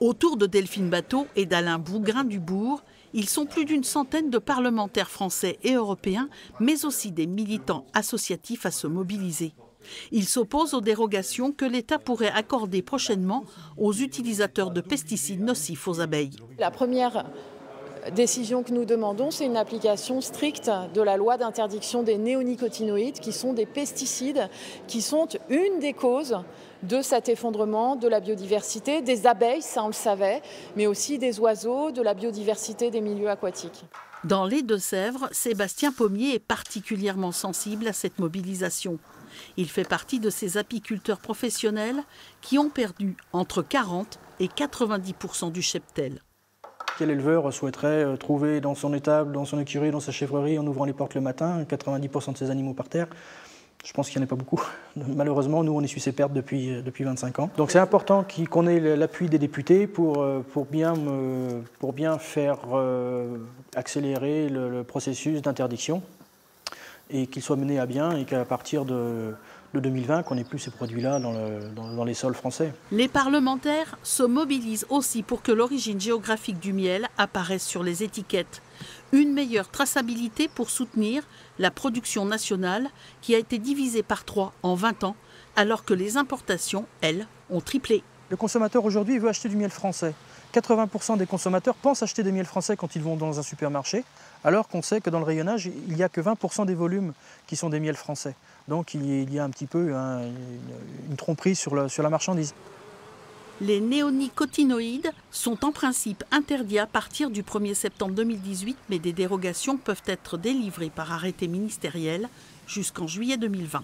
Autour de Delphine Batho et d'Alain Bougrain-Dubourg, ils sont plus d'une centaine de parlementaires français et européens, mais aussi des militants associatifs à se mobiliser. Ils s'opposent aux dérogations que l'État pourrait accorder prochainement aux utilisateurs de pesticides nocifs aux abeilles. La première décision que nous demandons, c'est une application stricte de la loi d'interdiction des néonicotinoïdes, qui sont des pesticides qui sont une des causes de cet effondrement de la biodiversité, des abeilles, ça on le savait, mais aussi des oiseaux, de la biodiversité des milieux aquatiques. Dans les Deux-Sèvres, Sébastien Pommier est particulièrement sensible à cette mobilisation. Il fait partie de ces apiculteurs professionnels qui ont perdu entre 40 et 90% du cheptel. Quel éleveur souhaiterait trouver dans son étable, dans son écurie, dans sa chèvrerie, en ouvrant les portes le matin, 90% de ses animaux par terre? Je pense qu'il n'y en a pas beaucoup. Malheureusement, nous, on essuie ces pertes depuis 25 ans. Donc c'est important qu'on ait l'appui des députés pour bien faire accélérer le processus d'interdiction et qu'il soit mené à bien et qu'à partir de 2020, qu'on n'ait plus ces produits-là dans les sols français. Les parlementaires se mobilisent aussi pour que l'origine géographique du miel apparaisse sur les étiquettes. Une meilleure traçabilité pour soutenir la production nationale qui a été divisée par 3 en 20 ans, alors que les importations, elles, ont triplé. Le consommateur aujourd'hui veut acheter du miel français. 80% des consommateurs pensent acheter des miels français quand ils vont dans un supermarché, alors qu'on sait que dans le rayonnage, il n'y a que 20% des volumes qui sont des miels français. Donc il y a un petit peu une tromperie sur la marchandise. Les néonicotinoïdes sont en principe interdits à partir du 1er septembre 2018, mais des dérogations peuvent être délivrées par arrêté ministériel jusqu'en juillet 2020.